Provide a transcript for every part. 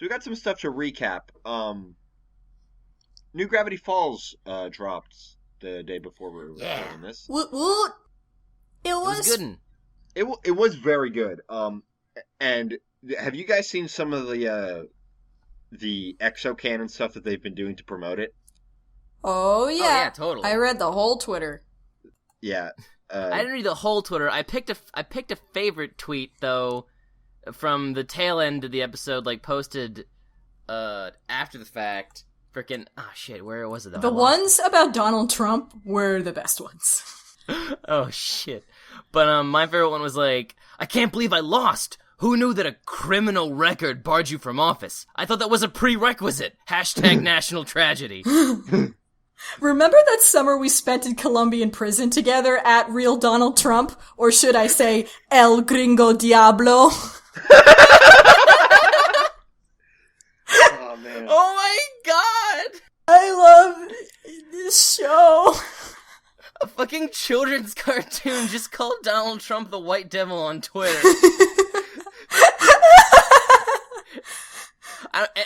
we got some stuff to recap. New Gravity Falls dropped the day before we were recording this. Woot woot! It was good. It was very good. And have you guys seen some of the exocanon stuff that they've been doing to promote it? Oh yeah, totally. I read the whole Twitter. Yeah. I didn't read the whole Twitter. I picked a favorite tweet though from the tail end of the episode, like posted after the fact. Frickin' shit, where was it though? The ones about Donald Trump were the best ones. Oh shit. But my favorite one was like, I can't believe I lost. Who knew that a criminal record barred you from office? I thought that was a prerequisite. Hashtag national tragedy. Remember that summer we spent in Colombian prison together at real Donald Trump? Or should I say, El Gringo Diablo? Oh, man. Oh my god! I love this show. A fucking children's cartoon just called Donald Trump the White Devil on Twitter.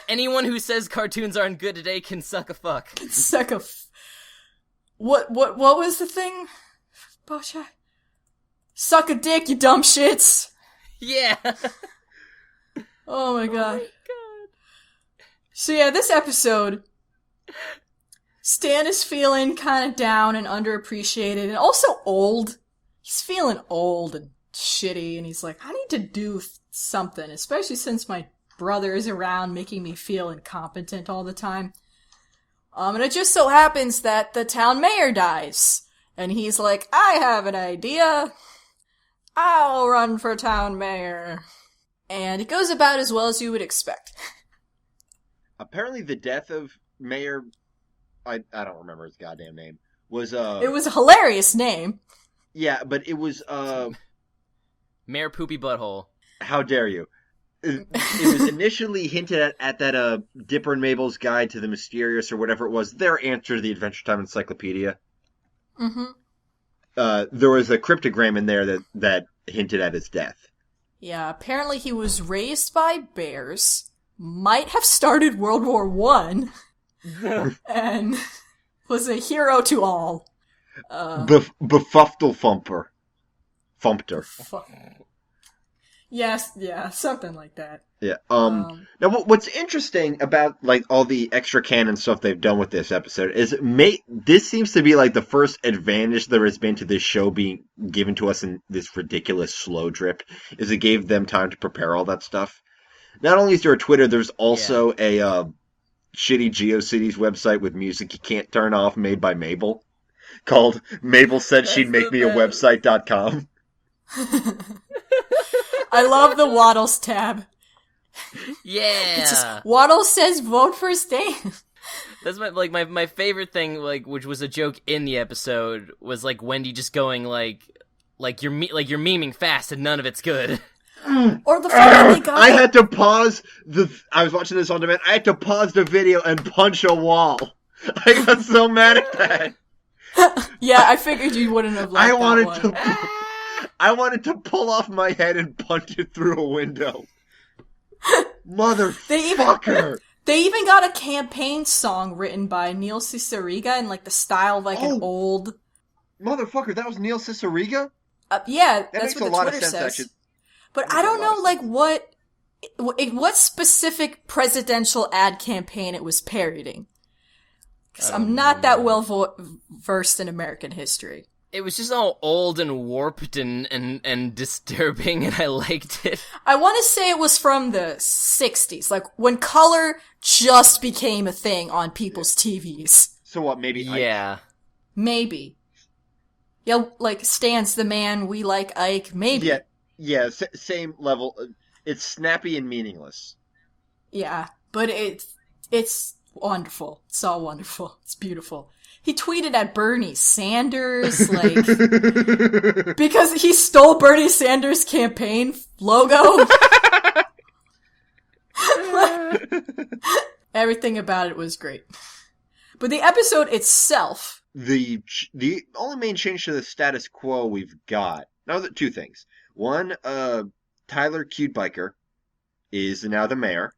Anyone who says cartoons aren't good today can suck a fuck. What was the thing? Bosha? Suck a dick, you dumb shits. Yeah. Oh my god. So yeah, this episode, Stan is feeling kind of down and underappreciated and also old. He's feeling old and shitty and he's like, I need to do something, especially since my brother is around making me feel incompetent all the time. And it just so happens that the town mayor dies. And he's like, I have an idea. I'll run for town mayor. And it goes about as well as you would expect. Apparently the death of Mayor... I don't remember his goddamn name. Was It was a hilarious name. Yeah, but it was Mayor Poopy Butthole. How dare you? It was initially hinted at that Dipper and Mabel's Guide to the Mysterious or whatever it was, their answer to the Adventure Time Encyclopedia. Mm-hmm. There was a cryptogram in there that hinted at his death. Yeah, apparently he was raised by bears, might have started World War I, and was a hero to all. Befufftelfumper. Fumpter. Yes, yeah, something like that. Yeah. Now, what's interesting about like all the extra canon stuff they've done with this episode is this seems to be like the first advantage there has been to this show being given to us in this ridiculous slow drip. Is it gave them time to prepare all that stuff. Not only is there a Twitter, there's also a shitty GeoCities website with music you can't turn off, made by Mabel, called Mabel Said She'd Make Me a Website.com. I love the Waddles tab. Yeah. It's just, Waddles says vote for Stan. That's my favorite thing, like, which was a joke in the episode, was like Wendy just going like you're memeing fast and none of it's good. Or the fact that they got I had to pause I was watching this on demand. I had to pause the video and punch a wall. I got so mad at that. Yeah, I figured you wouldn't have liked that one. I wanted to pull off my head and punch it through a window. Motherfucker! They even got a campaign song written by Neil Cicierega in like the style of like an old... Motherfucker, that was Neil Cicierega? Yeah, that that's makes what a the lot Twitter of sense, says. actually. But I don't know like what specific presidential ad campaign it was parodying. Because I'm not that well versed in American history. It was just all old and warped and disturbing, and I liked it. I want to say it was from the 60s, like when color just became a thing on people's TVs. So what, maybe Yeah. Ike? Maybe. Yeah, like Stan's the man, we like Ike, maybe. Yeah, same level. It's snappy and meaningless. Yeah, but it's wonderful. It's all wonderful. It's beautiful. He tweeted at Bernie Sanders, like, because he stole Bernie Sanders' campaign logo. Everything about it was great. But the episode itself... The only main change to the status quo we've got... Now, two things. One, Tyler Cute Biker is now the mayor.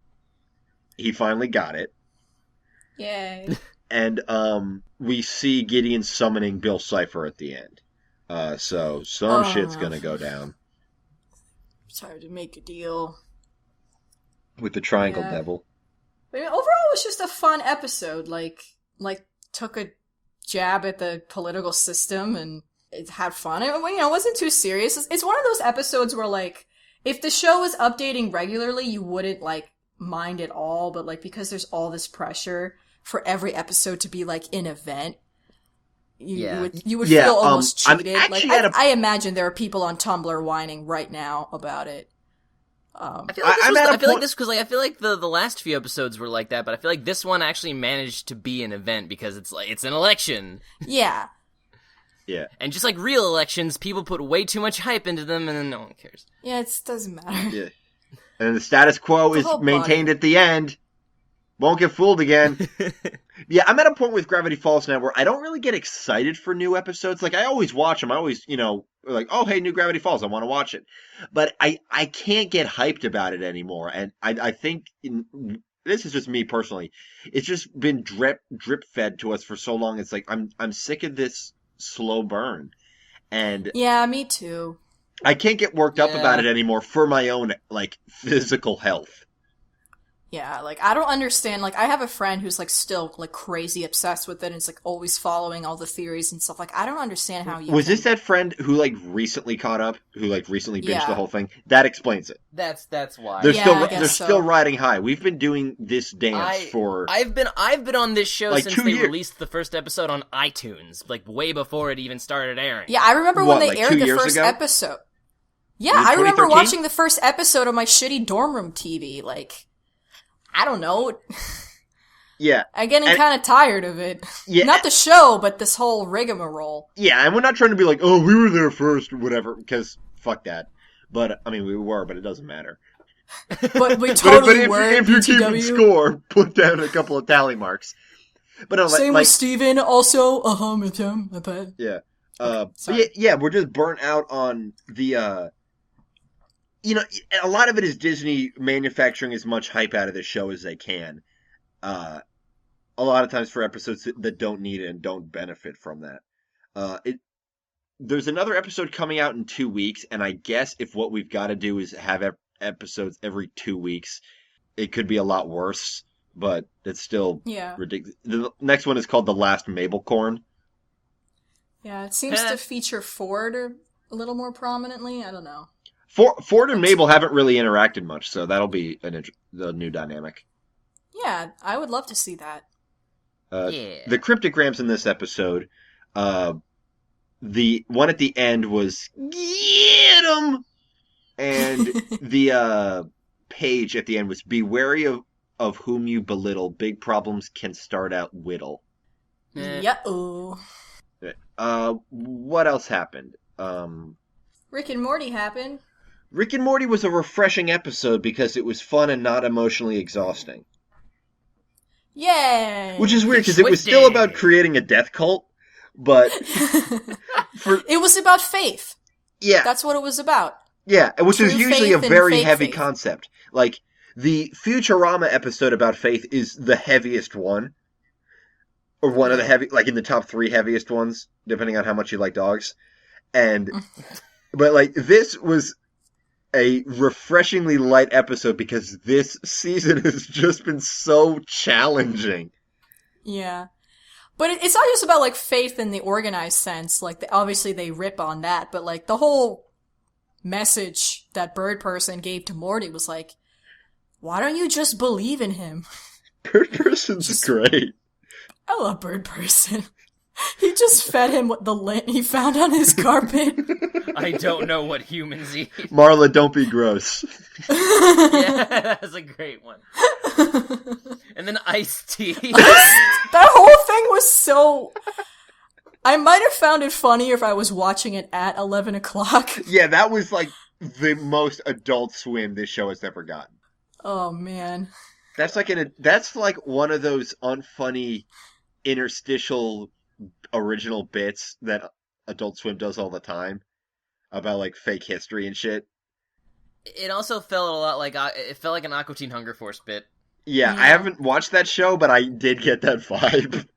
he finally got it. Yay. And we see Gideon summoning Bill Cipher at the end. So some shit's gonna go down. It's hard to make a deal. With the Triangle Devil. I mean, overall, it was just a fun episode. Like took a jab at the political system and it had fun. It wasn't too serious. It's one of those episodes where, like, if the show was updating regularly, you wouldn't, like, mind at all. But, like, because there's all this pressure for every episode to be, like, an event, you would feel almost cheated. Like, I imagine there are people on Tumblr whining right now about it. I feel like this because I feel like the last few episodes were like that, but I feel like this one actually managed to be an event because it's an election. Yeah. Yeah. And just like real elections, people put way too much hype into them, and then no one cares. Yeah, it doesn't matter. Yeah. And the status quo is maintained at the end. Won't get fooled again. Yeah, I'm at a point with Gravity Falls now where I don't really get excited for new episodes. Like, I always watch them. I always, like, oh, hey, new Gravity Falls. I want to watch it. But I can't get hyped about it anymore. And I think, this is just me personally, it's just been drip fed to us for so long. It's like, I'm sick of this slow burn. And yeah, me too. I can't get worked up about it anymore for my own, like, physical health. Yeah, like, I don't understand, like, I have a friend who's, like, still, like, crazy obsessed with it, and is, like, always following all the theories and stuff. Like, I don't understand how you Was this that friend who, like, recently caught up? Who, like, recently binged the whole thing? That explains it. That's why. They're still riding high. We've been doing this dance for... I've been on this show like since 2 they years. Released the first episode on iTunes, like, way before it even started airing. Yeah, I remember when they like aired 2 the years first ago? episode. Yeah, I remember 2013? watching the first episode of my shitty dorm room TV, like... I don't know. Yeah. I'm getting kind of tired of it. Yeah. Not the show, but this whole rigmarole. Yeah, and we're not trying to be like, oh, we were there first, or whatever, because fuck that. But, I mean, we were, but it doesn't matter. But we totally but were. if you're keeping score, put down a couple of tally marks. But no, Same with Steven, also, with him, I bet. Yeah. Okay, yeah, we're just burnt out on the, a lot of it is Disney manufacturing as much hype out of the show as they can. A lot of times for episodes that don't need it and don't benefit from that. There's another episode coming out in 2 weeks, and I guess if what we've got to do is have episodes every 2 weeks, it could be a lot worse, but it's still ridiculous. The next one is called The Last Mabelcorn. Yeah, it seems to feature Ford a little more prominently. I don't know. Ford and Mabel haven't really interacted much, so that'll be the new dynamic. Yeah, I would love to see that. The cryptograms in this episode, the one at the end was "Get 'em," and the page at the end was "Be wary of whom you belittle. Big problems can start out whittle." Yeah-oh. What else happened? Rick and Morty happened. Rick and Morty was a refreshing episode because it was fun and not emotionally exhausting. Yay! Which is weird because it was still about creating a death cult, but it was about faith. Yeah, that's what it was about. Yeah, which is usually a very heavy faith. concept. Like the Futurama episode about faith is the heaviest one, or one of the heavy, like in the top 3 heaviest ones, depending on how much you like dogs. And but like this was a refreshingly light episode because this season has just been so challenging. Yeah. But it's not just about, like, faith in the organized sense. Like, obviously they rip on that, but, like, the whole message that Bird Person gave to Morty was like, why don't you just believe in him? Bird Person's great. I love Bird Person. He just fed him the lint he found on his carpet. I don't know what humans eat. Marla, don't be gross. Yeah, that's a great one. And then iced tea. That whole thing was so... I might have found it funny if I was watching it at 11 o'clock. Yeah, that was like the most Adult Swim this show has ever gotten. Oh, man. That's like one of those unfunny interstitial original bits that Adult Swim does all the time about like fake history and shit. It also felt a lot like it felt like an Aqua Teen Hunger Force bit. Yeah, You I know? haven't watched that show, but I did get that vibe.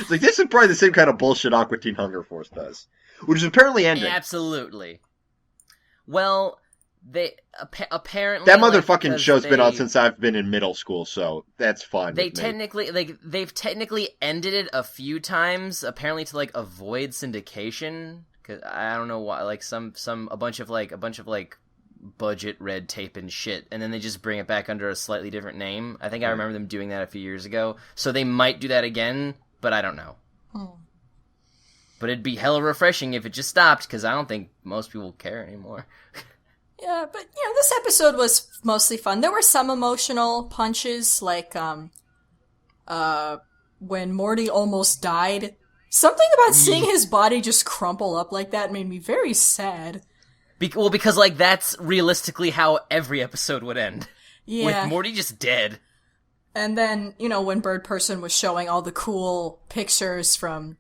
It's like, this is probably the same kind of bullshit Aqua Teen Hunger Force does. Which is apparently ending. Absolutely. Well, they apparently That like, motherfucking because show's been on since I've been in middle school, so that's fine they with me. technically they've technically ended it a few times, apparently to like avoid syndication. Cause I don't know why, like a bunch of budget red tape and shit, and then they just bring it back under a slightly different name. I think I remember them doing that a few years ago, so they might do that again, but I don't know. But it'd be hella refreshing if it just stopped, because I don't think most people care anymore. Yeah, but, this episode was mostly fun. There were some emotional punches, like, when Morty almost died. Something about seeing his body just crumple up like that made me very sad. Because, like, that's realistically how every episode would end. Yeah. With Morty just dead. And then, when Bird Person was showing all the cool pictures from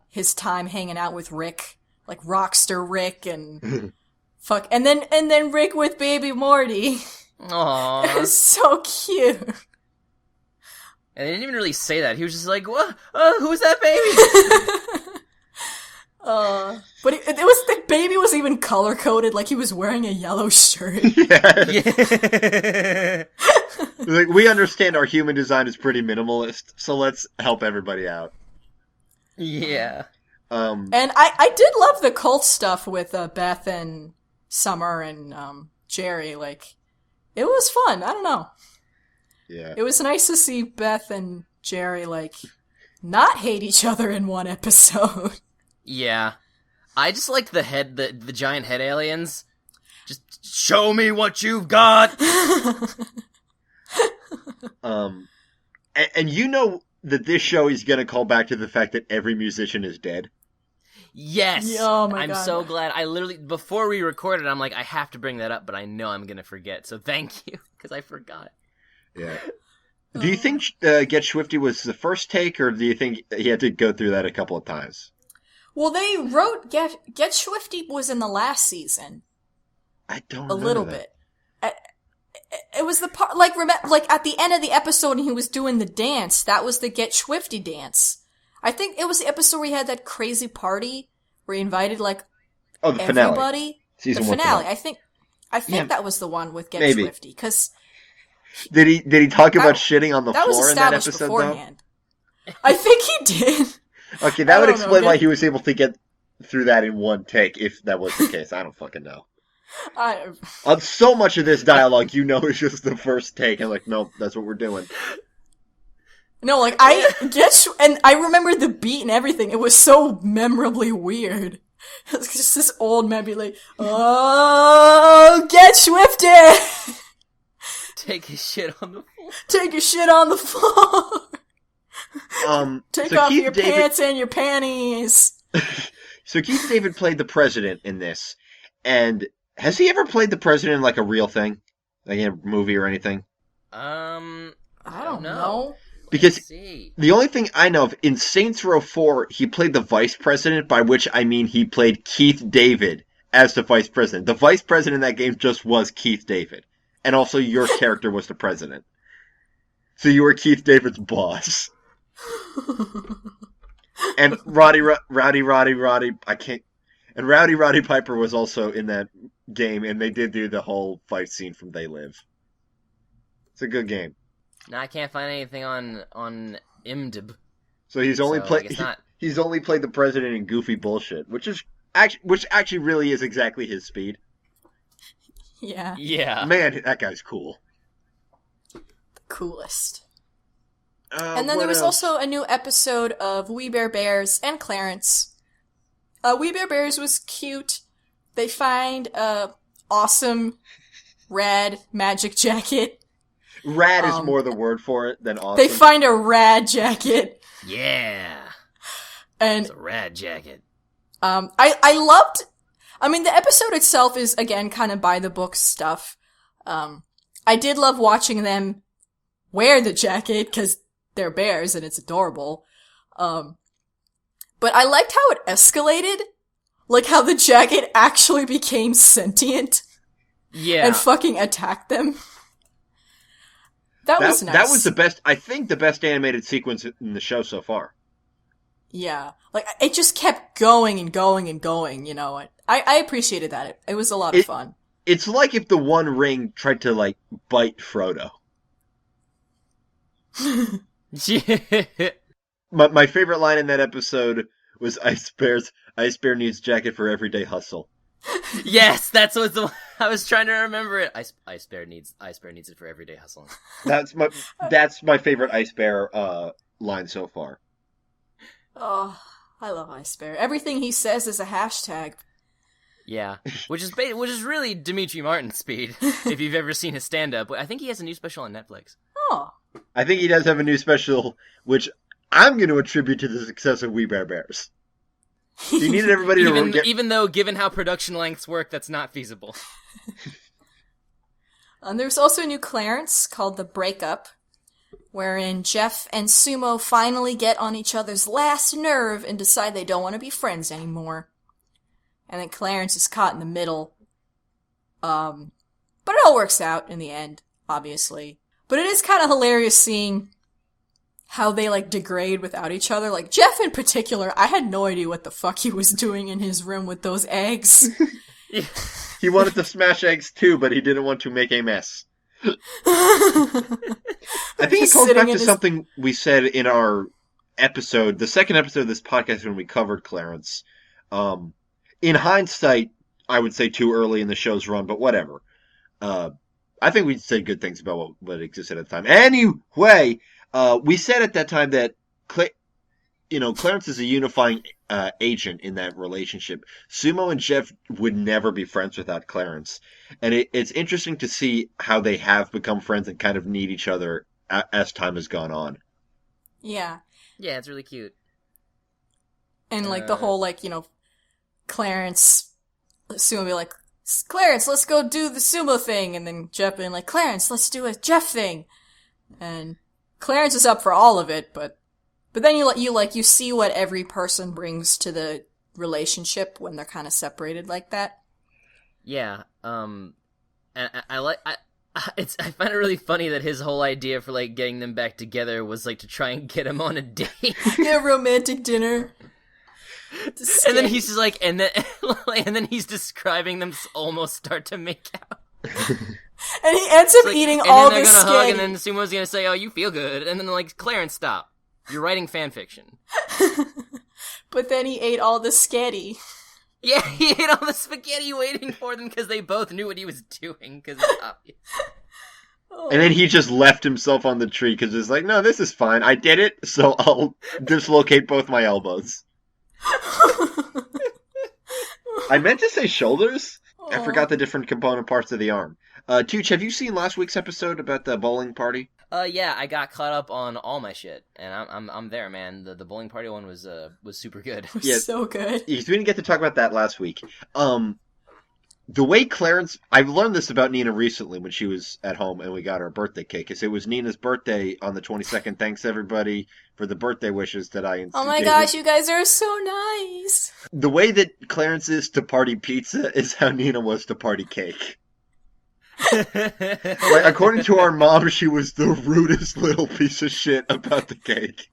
his time hanging out with Rick, like Rockster Rick and and then Rick with baby Morty. Aww. It was so cute. And they didn't even really say that. He was just like, "What? Who's that baby?" But the baby was even color coded, like he was wearing a yellow shirt. Yeah. Like, we understand our human design is pretty minimalist, so let's help everybody out. Yeah. And I did love the cult stuff with Beth and Summer and Jerry. Like, it was fun. I don't know. Yeah. It was nice to see Beth and Jerry, like, not hate each other in one episode. Yeah. I just liked the giant head aliens. Just show me what you've got! And you know that this show is going to call back to the fact that every musician is dead. Yes! Yeah, oh my I'm God. so glad. I literally, before we recorded, I'm like, I have to bring that up, but I know I'm gonna forget, so thank you, because I forgot. Yeah. Do you think Get Swifty was the first take, or do you think he had to go through that a couple of times? Well, they wrote Get Swifty was in the last season. I don't A remember little that. bit. It was the part, like at the end of the episode when he was doing the dance, that was the Get Swifty dance. I think it was the episode where he had that crazy party where he invited, like, Oh, the finale. everybody. Season the 1 finale. I think Yeah. that was the one with Get Maybe. Swifty, because Did he talk about That- shitting on the that was floor in that established episode, beforehand. I think he did. though? Okay, I that would don't know, explain why good- he was able to get through that in one take, if that was the case. I don't fucking know. On so much of this dialogue, is just the first take. I'm like, nope, that's what we're doing. No, like, and I remember the beat and everything. It was so memorably weird. It's just this old man be like, oh, Get Swifty! Take his shit on the floor. Take your shit on the floor! Take so off Keith your David, pants and your panties! So Keith David played the president in this, and has he ever played the president in, like, a real thing? Like in a movie or anything? I don't know. Because Let's see. the only thing I know of, in Saints Row 4, he played the vice president, by which I mean he played Keith David as the vice president. The vice president in that game just was Keith David. And also your character was the president. So you were Keith David's boss. And Roddy, I can't... And Rowdy Piper was also in that game, and they did do the whole fight scene from They Live. It's a good game. No, I can't find anything on IMDb. So he's only So, I played guess not. he's only played the president in goofy bullshit, which actually really is exactly his speed. Yeah, Yeah. Man, that guy's cool. the coolest. And And then there was also a new episode of We Bare Bears and Clarence. We Bare Bears was cute. They find a awesome red magic jacket. Rad is more the word for it than awesome. They find a rad jacket. Yeah. And It's a rad jacket. I loved, I mean, the episode itself is, again, kind of by the book stuff. I did love watching them wear the jacket, because they're bears and it's adorable. But I liked how it escalated. Like how the jacket actually became sentient Yeah. and fucking attacked them. That was nice. That was the best, I think, the best animated sequence in the show so far. Yeah. Like, it just kept going and going and going, you know. I appreciated that. It was a lot of fun. It's like if the One Ring tried to, like, bite Frodo. My favorite line in that episode was Ice Bear needs jacket for everyday hustle. Yes, that's what I was trying to remember it. Ice Bear needs it for everyday hustling. That's my favorite Ice Bear line so far. Oh, I love Ice Bear. Everything he says is a hashtag. Yeah, which is really Dimitri Martin's speed. If you've ever seen his stand-up, I think he has a new special on Netflix. Oh, I think he does have a new special, which I'm going to attribute to the success of We Bare Bears. He needed everybody to even though, given how production lengths work, that's not feasible. There's also a new Clarence called The Breakup, wherein Jeff and Sumo finally get on each other's last nerve and decide they don't want to be friends anymore. And then Clarence is caught in the middle. But it all works out in the end, obviously. But it is kind of hilarious seeing how they, like, degrade without each other. Like, Jeff in particular, I had no idea what the fuck he was doing in his room with those eggs. He wanted to smash eggs too, but he didn't want to make a mess. I think it goes back to something we said in our episode, the second episode of this podcast when we covered Clarence. In hindsight, I would say too early in the show's run, but whatever. I think we said good things about what existed at the time. Anyway, we said at that time that Clarence is a unifying agent in that relationship. Sumo and Jeff would never be friends without Clarence. And it's interesting to see how they have become friends and kind of need each other as time has gone on. Yeah. Yeah, it's really cute. And, like, the whole, like, Clarence, Sumo be like, Clarence, let's go do the sumo thing. And then Jeff being like, Clarence, let's do a Jeff thing. And Clarence is up for all of it, but then you see what every person brings to the relationship when they're kind of separated like that. Yeah, and I find it really funny that his whole idea for, like, getting them back together was, like, to try and get him on a date. Yeah, romantic dinner. And then he's just like, and then he's describing them almost start to make out. And he ends up eating all this sketty. And then they're gonna hug, and then Sumo's gonna say, "Oh, you feel good," and then they're like, Clarence, stop. You're writing fan fiction. But then he ate all the sketty. Yeah, he ate all the spaghetti waiting for them because they both knew what he was doing, because it's obvious. And then he just left himself on the tree because it's like, no, this is fine. I did it, so I'll dislocate both my elbows. I meant to say shoulders. I forgot the different component parts of the arm. Tooch, have you seen last week's episode about the bowling party? Yeah, I got caught up on all my shit, and I'm there, man. The bowling party one was super good. It was so good. We didn't get to talk about that last week. The way Clarence, I've learned this about Nina recently when she was at home and we got her birthday cake, because it was Nina's birthday on the 22nd. Thanks everybody for the birthday wishes that I Oh my gosh, you guys are so nice. The way that Clarence is to party pizza is how Nina was to party cake. Like, according to our mom, she was the rudest little piece of shit about the cake.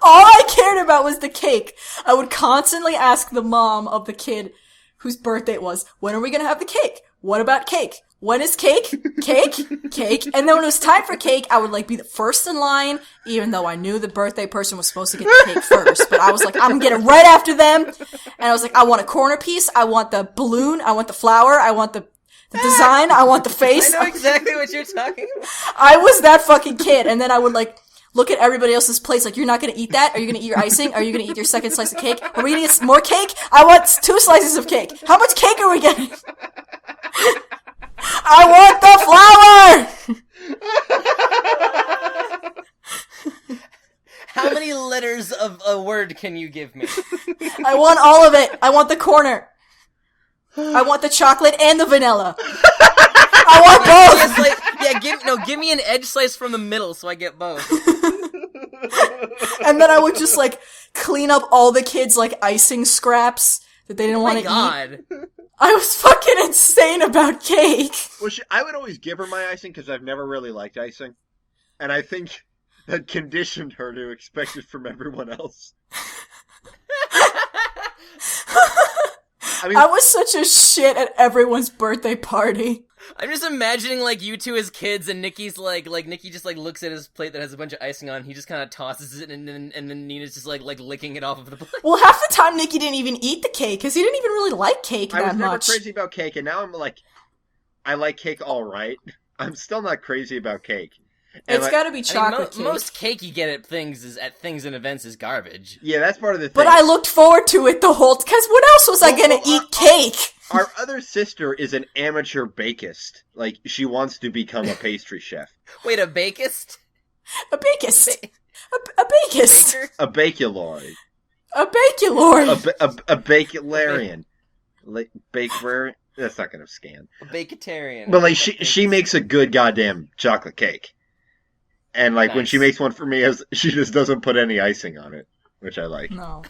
All I cared about was the cake. I would constantly ask the mom of the kid whose birthday it was, when are we gonna have the cake? What about cake? When is cake? Cake? Cake? And then when it was time for cake, I would, like, be the first in line, even though I knew the birthday person was supposed to get the cake first. But I was like, I'm gonna get it right after them. And I was like, I want a corner piece, I want the balloon, I want the flower, I want the design, I want the face. I know exactly what you're talking about. I was that fucking kid. And then I would, like, look at everybody else's plates like, you're not gonna eat that? Are you gonna eat your icing? Are you gonna eat your second slice of cake? Are we gonna get more cake? I want 2 slices of cake. How much cake are we getting? I want the flour! How many letters of a word can you give me? I want all of it. I want the corner. I want the chocolate and the vanilla. I want both! Give me an edge slice from the middle so I get both. And then I would just, like, clean up all the kids', like, icing scraps that they didn't Oh want my to eat. god. I was fucking insane about cake. Well, I would always give her my icing because I've never really liked icing. And I think that conditioned her to expect it from everyone else. I mean, I was such a shit at everyone's birthday party. I'm just imagining, like, you two as kids, and Nikki's like Nikki just, like, looks at his plate that has a bunch of icing on, he just kind of tosses it, and then Nina's just, like licking it off of the plate. Well, half the time Nikki didn't even eat the cake, because he didn't even really like cake I that was never much. crazy about cake, and now I'm like, I like cake all right. I'm still not crazy about cake. And It's gotta be chocolate cake. Most cake you get at things and events is garbage. Yeah, that's part of the thing. But I looked forward to it the whole... Because what else was I gonna eat cake? Our other sister is an amateur bakist. Like, she wants to become a pastry chef. Wait, a bakist? A bakist. A bakist. Baker? A baculoid. A baculord. A bacularian. Like, baker... That's not gonna scan. A baketarian. But, like, she makes a good goddamn chocolate cake. And, like, when Nice. she makes one for me, she just doesn't put any icing on it. Which I like. No.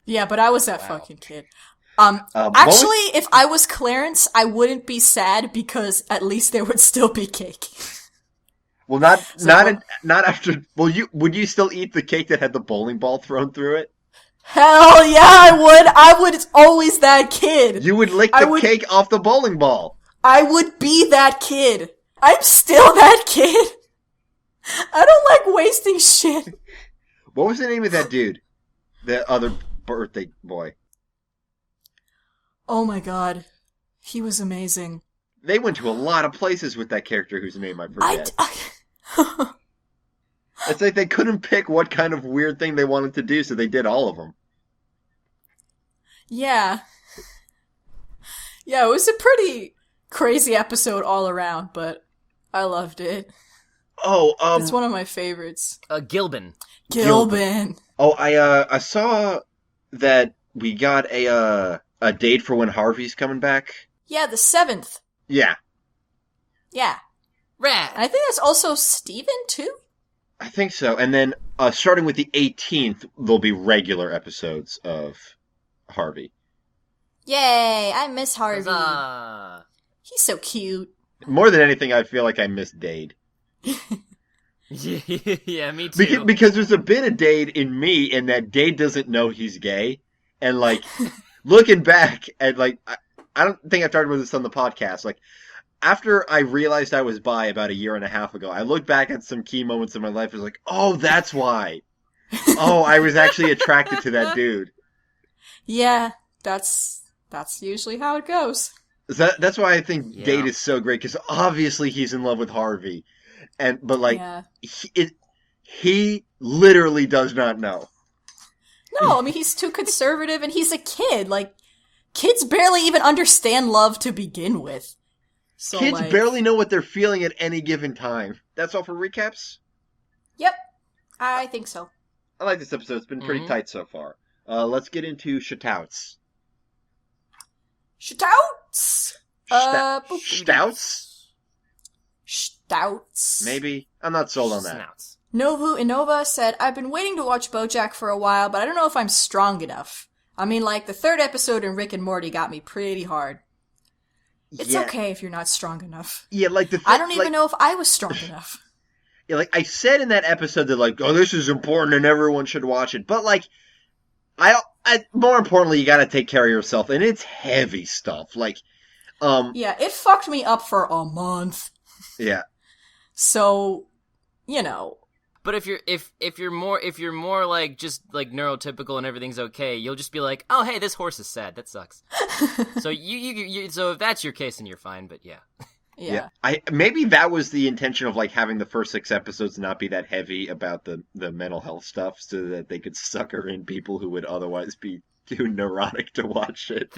Yeah, but I was that fucking kid. What Actually, if I was Clarence, I wouldn't be sad because at least there would still be cake. Well, not after... Well, would you still eat the cake that had the bowling ball thrown through it? Hell yeah, I would. I was always that kid. You would lick the cake off the bowling ball. I would be that kid. I'm still that kid. I don't like wasting shit. What was the name of that dude? The other birthday boy. Oh my god. He was amazing. They went to a lot of places with that character whose name I forget. It's like they couldn't pick what kind of weird thing they wanted to do, so they did all of them. Yeah. Yeah, it was a pretty crazy episode all around, but I loved it. Oh, It's one of my favorites. Gilbin. Gilbin. Oh, I saw that we got a date for when Harvey's coming back. Yeah, the 7th. Yeah. Yeah. Rat. And I think that's also Steven, too? I think so. And then, starting with the 18th, there'll be regular episodes of Harvey. Yay, I miss Harvey. Huzzah. He's so cute. More than anything, I feel like I miss Dade. Yeah, me too. Because there's a bit of Dade in me in that Dade doesn't know he's gay. And, like, looking back at, like, I don't think I've talked about this on the podcast. Like, after I realized I was bi about a year and a half ago, I looked back at some key moments in my life and was like, oh, that's why. Oh, I was actually attracted to that dude. Yeah, that's usually how it goes. That's why I think Yeah. Dade is so great, because obviously he's in love with Harvey. But like, Yeah. he literally does not know. No, I mean, he's too conservative and he's a kid. Like, kids barely even understand love to begin with. So, Kids like, barely know what they're feeling at any given time. That's all for recaps? Yep, I think so. I like this episode. It's been pretty tight so far. Let's get into shoutouts. Shoutouts! Stouts? Stouts. Maybe? I'm not sold on that. Snouts. Novu Inova said, I've been waiting to watch BoJack for a while, but I don't know if I'm strong enough. I mean, like, the 3rd episode in Rick and Morty got me pretty hard. It's okay if you're not strong enough. Yeah, like I don't even know if I was strong enough. Yeah, like, I said in that episode that, like, oh, this is important and everyone should watch it. But, like, I more importantly, you gotta take care of yourself. And it's heavy stuff. Like, Yeah, it fucked me up for a month. Yeah. So, you know. But if you're more like just like neurotypical and everything's okay, you'll just be like, oh hey, this horse is sad. That sucks. So so if that's your case, then you're fine. But yeah. Yeah. Maybe that was the intention of like having the first 6 episodes not be that heavy about the mental health stuff, so that they could sucker in people who would otherwise be too neurotic to watch it.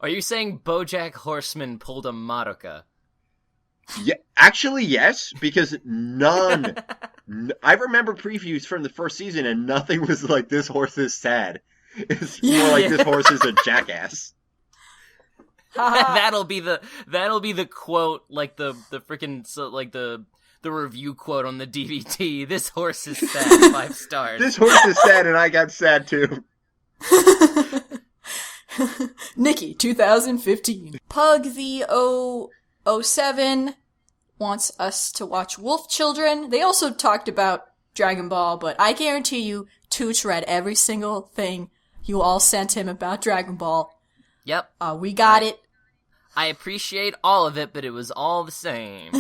Are you saying BoJack Horseman pulled a Madoka? Yeah, actually, yes, because none. I remember previews from the first season, and nothing was like this horse is sad. It's more like this horse is a jackass. That'll be the quote, like the freaking like the review quote on the DVD. This horse is sad. 5 stars. This horse is sad, and I got sad too. Nikki, 2015. Pug the 007 wants us to watch Wolf Children. They also talked about Dragon Ball, but I guarantee you, Tooch read every single thing you all sent him about Dragon Ball. Yep. We got it. I appreciate all of it, but it was all the same.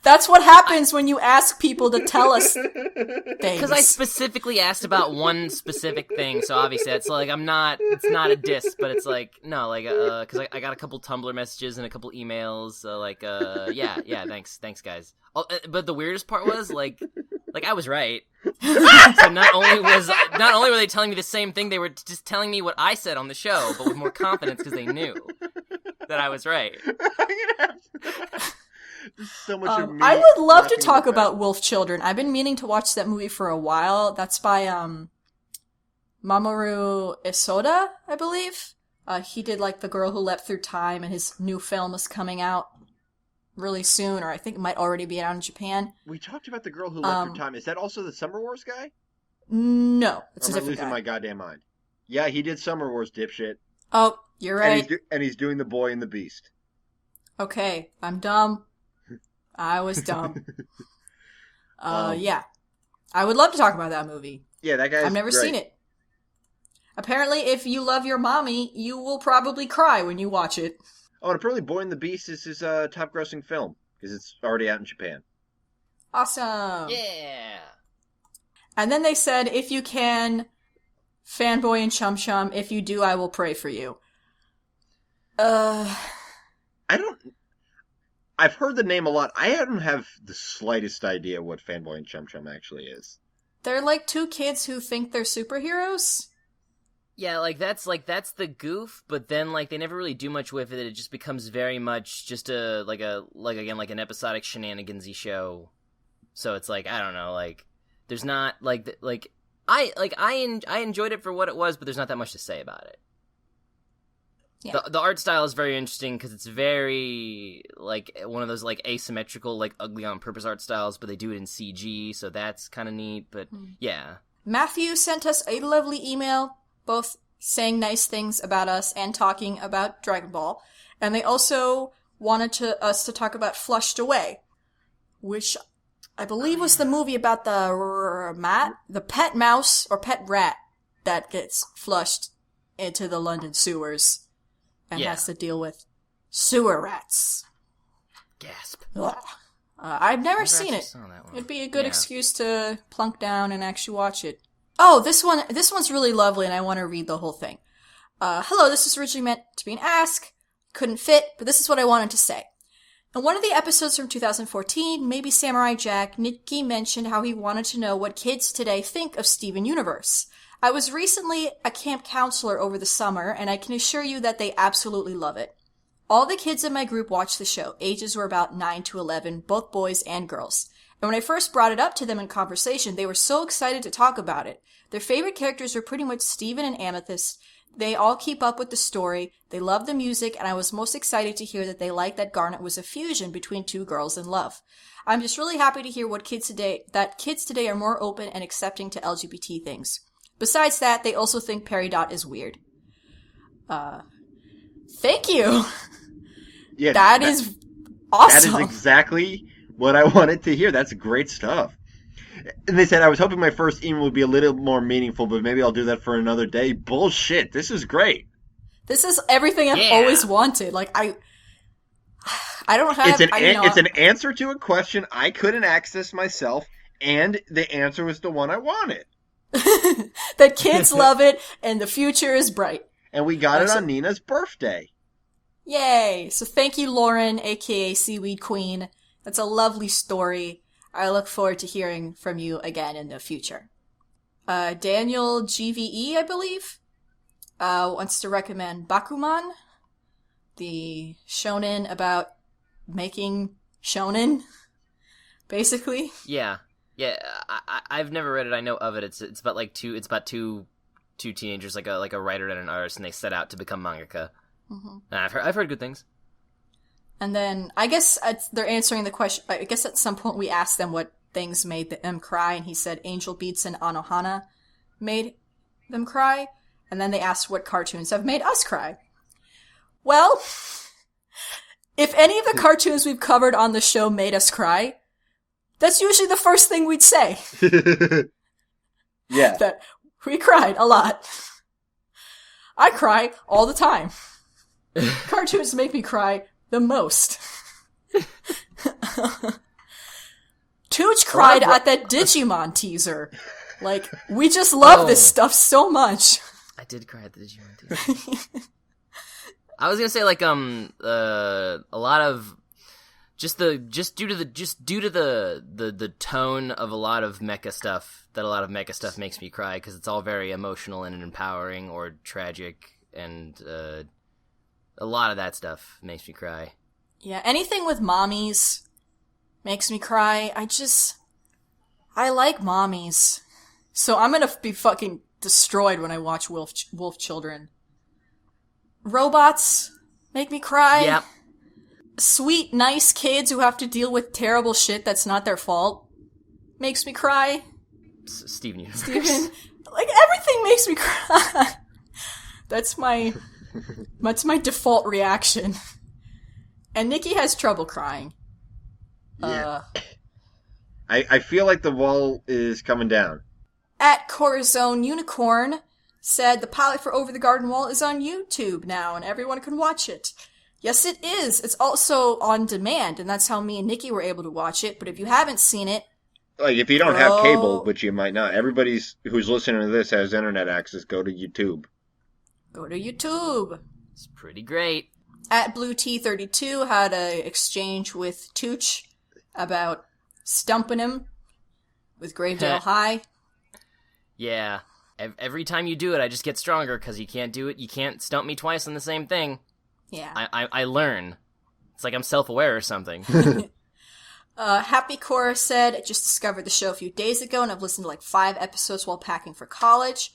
That's what happens when you ask people to tell us things. Because I specifically asked about one specific thing, so obviously it's like it's not a diss, but it's like, no, like, because I got a couple Tumblr messages and a couple emails, so like, yeah, thanks guys. But the weirdest part was, like I was right. So not only were they telling me the same thing, they were just telling me what I said on the show, but with more confidence because they knew that I was right. So much of me I would love to talk about Wolf Children. I've been meaning to watch that movie for a while. That's by Mamoru Isoda, I believe. He did like The Girl Who Leapt Through Time, and his new film is coming out really soon, or I think it might already be out in Japan. We talked about The Girl Who Leapt Through Time. Is that also the Summer Wars guy? No, it's or a am I different losing guy. my goddamn mind? Yeah, he did Summer Wars, dipshit. Oh, you're right. And he's doing The Boy and the Beast. Okay, I'm dumb. I was dumb. Yeah. I would love to talk about that movie. Yeah, that guy's I've never great. seen it. Apparently, if you love your mommy, you will probably cry when you watch it. Oh, and apparently Boy and the Beast is his top-grossing film, because it's already out in Japan. Awesome. Yeah. And then they said, if you can, Fanboy and Chum Chum, if you do, I will pray for you. I've heard the name a lot. I don't have the slightest idea what Fanboy and Chum Chum actually is. They're like two kids who think they're superheroes. Yeah, that's the goof, but then like they never really do much with it. It just becomes very much just an episodic shenanigansy show. So it's like, I don't know, like there's not I enjoyed it for what it was, but there's not that much to say about it. Yeah. The art style is very interesting because it's very like one of those like asymmetrical, like ugly on purpose art styles, but they do it in CG, so that's kind of neat. But yeah, Matthew sent us a lovely email, both saying nice things about us and talking about Dragon Ball, and they also wanted us to talk about Flushed Away, which I believe was the movie about the pet mouse or pet rat that gets flushed into the London sewers. And has to deal with sewer rats. Gasp. I've never seen it. Saw that one. It'd be a good excuse to plunk down and actually watch it. Oh, this one's really lovely, and I want to read the whole thing. Hello, this was originally meant to be an ask. Couldn't fit, but this is what I wanted to say. In one of the episodes from 2014, maybe Samurai Jack, Nikki mentioned how he wanted to know what kids today think of Steven Universe. I was recently a camp counselor over the summer, and I can assure you that they absolutely love it. All the kids in my group watched the show. Ages were about 9 to 11, both boys and girls. And when I first brought it up to them in conversation, they were so excited to talk about it. Their favorite characters were pretty much Steven and Amethyst. They all keep up with the story. They love the music, and I was most excited to hear that they liked that Garnet was a fusion between two girls in love. I'm just really happy to hear that kids today are more open and accepting to LGBT things. Besides that, they also think Peridot is weird. Thank you. Yeah, that is awesome. That is exactly what I wanted to hear. That's great stuff. And they said, I was hoping my first email would be a little more meaningful, but maybe I'll do that for another day. Bullshit. This is great. This is everything I've always wanted. Like, I don't have... It's an answer to a question I couldn't access myself, and the answer was the one I wanted. That kids love it, and the future is bright. And we got it on Nina's birthday. Yay! So thank you, Lauren, aka Seaweed Queen. That's a lovely story. I look forward to hearing from you again in the future. Daniel GVE, I believe, wants to recommend Bakuman, the shonen about making shonen, basically. Yeah. I've never read it. I know of it. It's about two teenagers, like a writer and an artist, and they set out to become mangaka. Mm-hmm. And I've heard good things. And then I guess they're answering the question. I guess at some point we asked them what things made them cry, and he said Angel Beats and Anohana made them cry. And then they asked what cartoons have made us cry. Well, if any of the cartoons we've covered on the show made us cry, that's usually the first thing we'd say. Yeah. That we cried a lot. I cry all the time. Cartoons make me cry the most. Tooch cried at that Digimon teaser. Like, we just love this stuff so much. I did cry at the Digimon teaser. I was gonna say like a lot of just due to the tone of a lot of mecha stuff, that a lot of mecha stuff makes me cry because it's all very emotional and empowering or tragic, and a lot of that stuff makes me cry. Yeah, anything with mommies makes me cry. I like mommies. So I'm gonna be fucking destroyed when I watch Wolf Children. Robots make me cry. Yep. Sweet, nice kids who have to deal with terrible shit that's not their fault makes me cry. Steven Universe. Steven, like, everything makes me cry. That's my default reaction. And Nikki has trouble crying. Yeah. I feel like the wall is coming down. At Corazon Unicorn said the pilot for Over the Garden Wall is on YouTube now, and everyone can watch it. Yes, it is. It's also on demand, and that's how me and Nikki were able to watch it. But if you haven't seen it... Like, if you don't have cable, which you might not, who's listening to this has internet access, go to YouTube. Go to YouTube. It's pretty great. At Blue T32 had a exchange with Tooch about stumping him with Gravedale High. Yeah. Every time you do it, I just get stronger, because you can't do it. You can't stump me twice on the same thing. Yeah. I learn. It's like I'm self-aware or something. Happy Cora said, I just discovered the show a few days ago, and I've listened to like 5 episodes while packing for college.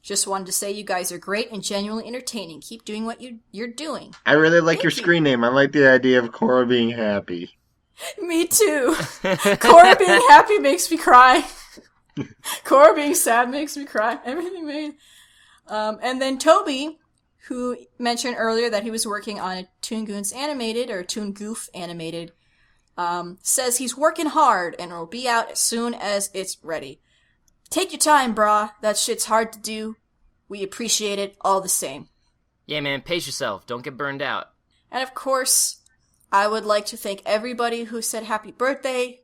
Just wanted to say you guys are great and genuinely entertaining. Keep doing what you're doing. I really like your screen name. I like the idea of Cora being happy. Me too. Cora being happy makes me cry. Cora being sad makes me cry. Everything made. And then Toby, who mentioned earlier that he was working on a Toon Goons animated, or Toon Goof animated, says he's working hard and it'll be out as soon as it's ready. Take your time, brah. That shit's hard to do. We appreciate it all the same. Yeah, man, pace yourself. Don't get burned out. And of course, I would like to thank everybody who said happy birthday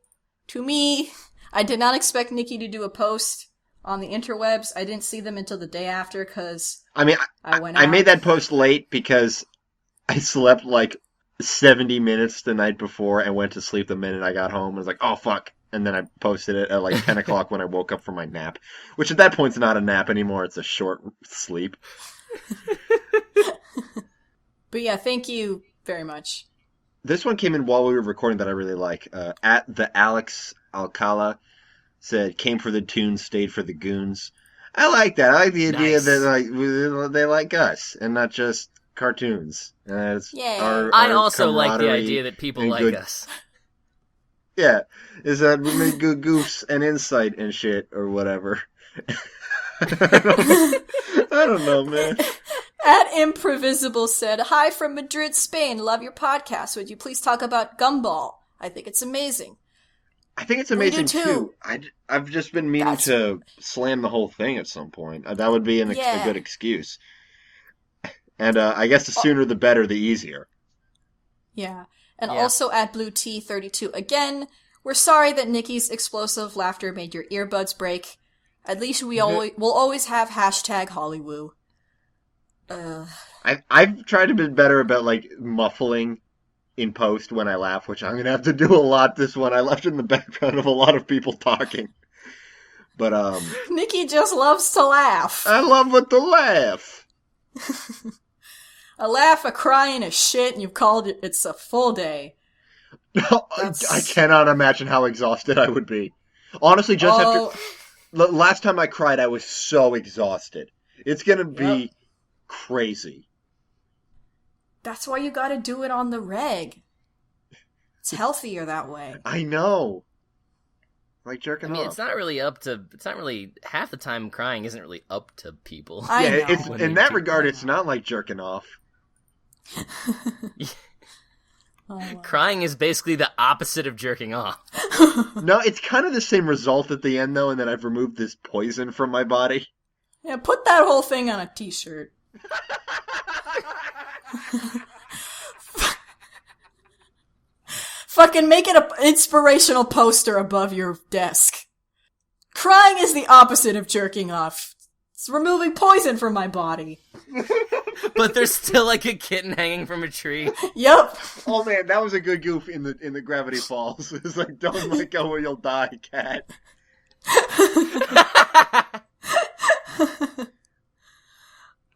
to me. I did not expect Nikki to do a post on the interwebs. I didn't see them until the day after because I went out. I made that post late because I slept like 70 minutes the night before and went to sleep the minute I got home. I was like, oh, fuck. And then I posted it at like 10 o'clock when I woke up from my nap, which at that point's not a nap anymore. It's a short sleep. But yeah, thank you very much. This one came in while we were recording that I really like. At the Alex Alcala said, came for the tunes, stayed for the goons. I like that. I like the idea that like they like us and not just cartoons. Yeah. I also like the idea that people like us. Yeah, is that we make good goofs and insight and shit or whatever. I don't know, man. At Improvisible said, hi from Madrid, Spain. Love your podcast. Would you please talk about Gumball? I think it's amazing. I think it's amazing too. I've just been meaning to slam the whole thing at some point. That would be a good excuse. And I guess the sooner the better, the easier. Yeah. And also at Blue T32 again, we're sorry that Nikki's explosive laughter made your earbuds break. At least we'll always have hashtag Hollywoo. I've tried to be better about like muffling in post when I laugh, which I'm gonna have to do a lot this one. I left in the background of a lot of people talking. But Nikki just loves to laugh. I love it to laugh. A laugh, a cry, and a shit, and you've called it's a full day. I cannot imagine how exhausted I would be. Honestly, just after last time I cried, I was so exhausted. It's gonna be crazy. That's why you gotta do it on the reg. It's healthier that way. I know. Like jerking I mean, off. it's not really half the time crying isn't really up to people. I know. It's When in they that do- regard, I it's know. not like jerking off. Oh, wow. Crying is basically the opposite of jerking off. No, it's kind of the same result at the end, though, and then I've removed this poison from my body. Yeah, put that whole thing on a t-shirt. Fucking make it an inspirational poster above your desk. Crying is the opposite of jerking off. It's removing poison from my body. But there's still like a kitten hanging from a tree. Yep. Oh man, that was a good goof in the Gravity Falls. It's like, don't let go or you'll die, cat.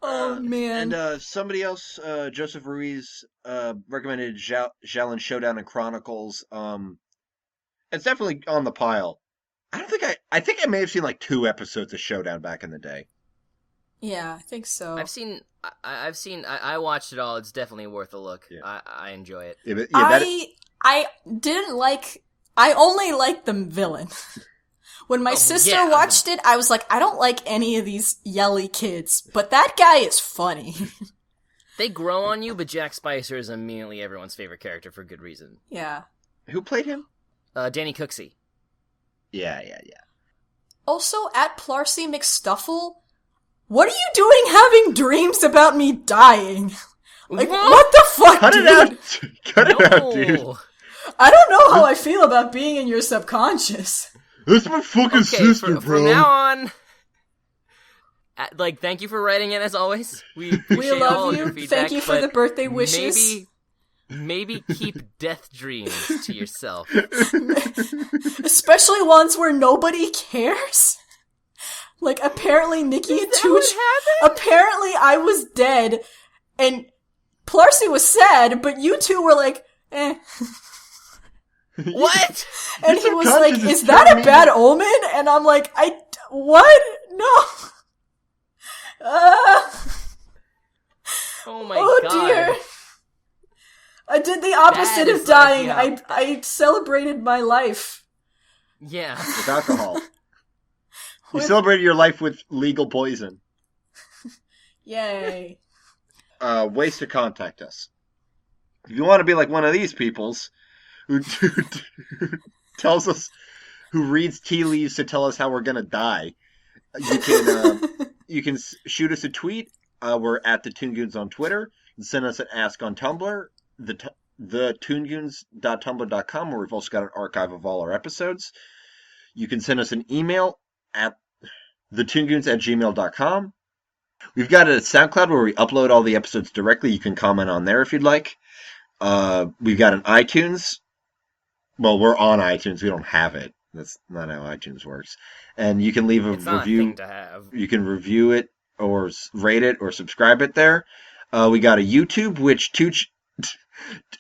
Oh man. And somebody else, Joseph Ruiz, recommended Xiaolin Showdown and Chronicles. It's definitely on the pile. I think I may have seen like 2 episodes of Showdown back in the day. Yeah, I think so. I watched it all. It's definitely worth a look. Yeah. I enjoy it. Yeah, but, I didn't like. I only liked the villain. When my sister watched it, I was like, I don't like any of these yelly kids, but that guy is funny. They grow on you, but Jack Spicer is immediately everyone's favorite character for good reason. Yeah. who played him? Danny Cooksey. Yeah. Also, at Plarcy McStuffle, what are you doing having dreams about me dying? Like, what the fuck, Cut dude? it out! Cut it out, dude. I don't know how I feel about being in your subconscious. That's my fucking sister, bro. From now on, thank you for writing in as always. We appreciate all love of your you. feedback, Thank you for but the birthday wishes. Maybe keep death dreams to yourself. Especially ones where nobody cares. Like, apparently Nikki and Tooch... Apparently I was dead, and Plarcy was sad, but you two were like, eh. What? And Your he was like, subconscious is that a telling bad omen? And I'm like, what? No. Oh my Oh god. dear. I did the opposite That of is dying. like, I celebrated my life. Yeah. With alcohol. You celebrated your life with legal poison. Yay. Ways to contact us. If you want to be like one of these peoples who tells us, who reads tea leaves to tell us how we're gonna die, you can shoot us a tweet. We're at the Toon Goons on Twitter. And send us an ask on Tumblr. The toongoons.tumblr.com, where we've also got an archive of all our episodes. You can send us an email at thetoongoons@gmail.com. We've got a SoundCloud where we upload all the episodes directly. You can comment on there if you'd like. We've got an iTunes. Well, we're on iTunes. We don't have it. That's not how iTunes works. And you can leave a It's not review. a thing to have. You can review it or rate it or subscribe it there. We got a YouTube, which Tooch...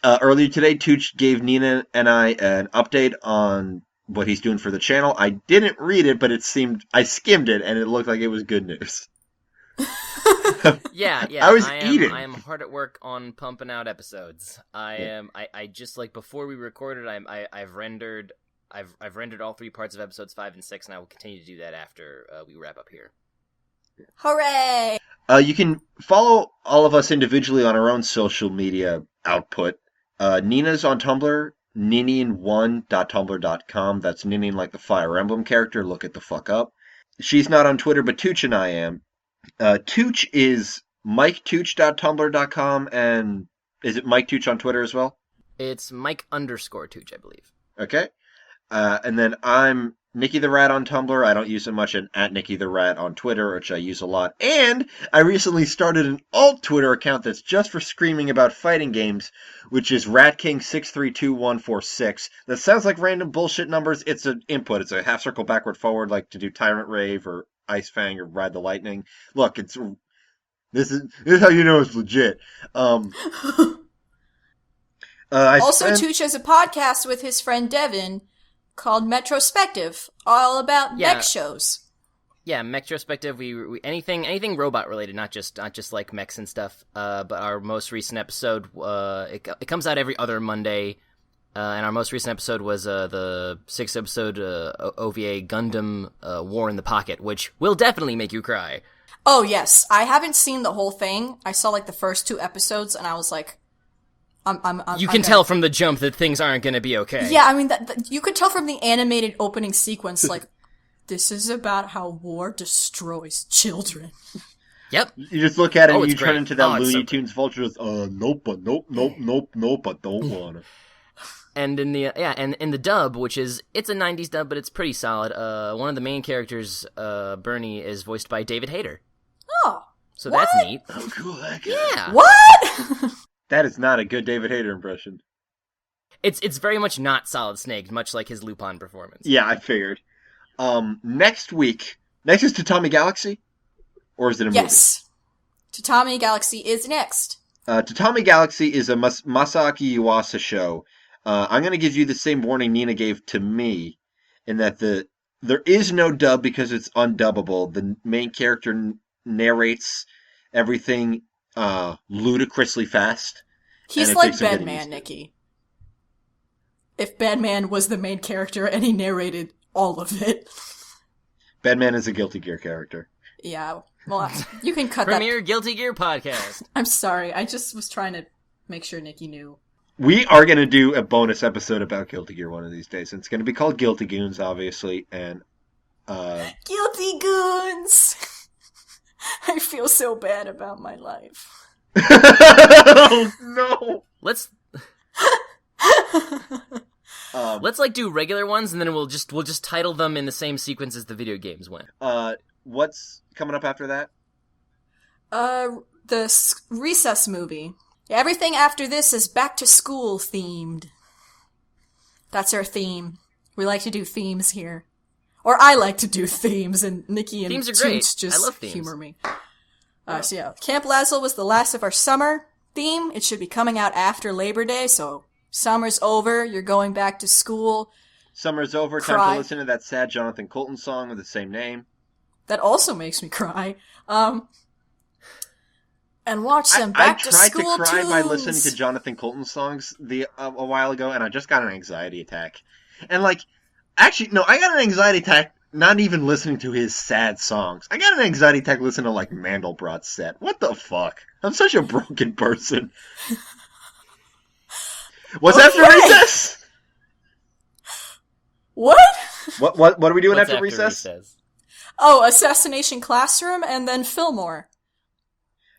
earlier today, Tooch gave Nina and I an update on what he's doing for the channel. I didn't read it, but I skimmed it, and it looked like it was good news. Yeah. I was eating. I am hard at work on pumping out episodes. I just like before we recorded, I've rendered all 3 parts of episodes 5 and 6, and I will continue to do that after we wrap up here. Hooray! You can follow all of us individually on our own social media output. Nina's on Tumblr, ninian1.tumblr.com. That's Ninian like the Fire Emblem character. Look it the fuck up. She's not on Twitter, but Tooch and I am. Tooch is miketooch.tumblr.com, and is it Mike Tooch on Twitter as well? It's Mike_Tooch, I believe. Okay. And then I'm Nikki the Rat on Tumblr. I don't use it much, and at Nikki the Rat on Twitter, which I use a lot. And I recently started an alt Twitter account that's just for screaming about fighting games, which is RatKing632146. That sounds like random bullshit numbers. It's an input. It's a half circle backward forward, like to do Tyrant Rave or Ice Fang or Ride the Lightning. Look, this is how you know it's legit. Also, Tooch has a podcast with his friend Devin called Metrospective, all about mech shows. Yeah, Metrospective. We anything robot related, not just like mechs and stuff. But our most recent episode, it comes out every other Monday. And our most recent episode was the 6th episode OVA Gundam War in the Pocket, which will definitely make you cry. Oh, yes. I haven't seen the whole thing. I saw, the first 2 episodes, and I was like, You can tell from the jump that things aren't going to be okay. Yeah, I mean, you could tell from the animated opening sequence, this is about how war destroys children. Yep. You just look at it and you it's turn great. into that Looney So Tunes vulture. Nope, I don't wanna. And in the dub, which it's a 90s dub, but it's pretty solid. One of the main characters, Bernie, is voiced by David Hayter. Oh. So what? that's neat. Oh, cool, that guy. Yeah. What? That is not a good David Hayter impression. It's very much not Solid Snake, much like his Lupin performance. Yeah, I figured. Next is Tatami Galaxy? Or is it a movie? Yes. Tatami Galaxy is next. Tatami Galaxy is a Masaaki Yuasa show. I'm going to give you the same warning Nina gave to me, in that there is no dub because it's undubbable. The main character narrates everything ludicrously fast. He's like Batman, Nikki. If Batman was the main character and he narrated all of it. Batman is a Guilty Gear character. Yeah, well, you can cut Premier Guilty Gear podcast. I'm sorry, I just was trying to make sure Nikki knew. We are going to do a bonus episode about Guilty Gear one of these days. It's going to be called Guilty Goons, obviously, and Guilty Goons! I feel so bad about my life. Oh, no! Let's do regular ones, and then we'll just title them in the same sequence as the video games went. What's coming up after that? The Recess movie. Everything after this is back to school themed. That's our theme. We like to do themes here. Or I like to do themes, and Nikki and Themes are great. Toots just I love themes. humor me. So yeah, Camp Lazlo was the last of our summer theme. It should be coming out after Labor Day, so summer's over, you're going back to school. Summer's over, Cry. time to listen to that sad Jonathan Colton song with the same name. That also makes me cry. And watch some back to school I tried to cry tunes. by listening to Jonathan Colton songs a while ago, and I just got an anxiety attack. And actually, no, I got an anxiety attack not even listening to his sad songs. I got an anxiety attack listening to Mandelbrot's set. What the fuck? I'm such a broken person. What's after recess? What? What are we doing What's after recess? Oh, Assassination Classroom and then Fillmore.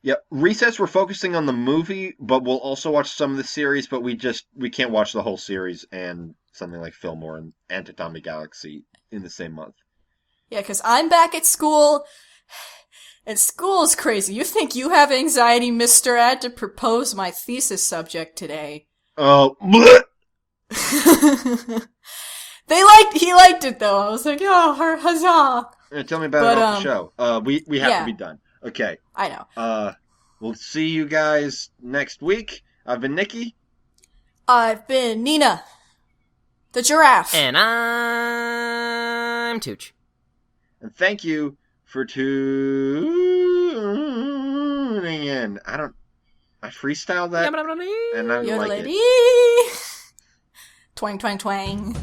Yep, recess. We're focusing on the movie, but we'll also watch some of the series. But we can't watch the whole series and something like Fillmore and Tatami Galaxy in the same month. Yeah, because I'm back at school, and school's crazy. You think you have anxiety, mister? I had to propose my thesis subject today. Oh, He liked it though. I was like, oh, huzzah! tell me about it off the show. We have to be done. Okay. I know. We'll see you guys next week. I've been Nikki. I've been Nina, the giraffe. And I'm Tooch. And thank you for tuning in. I freestyled that, and I like it. Twang, twang, twang.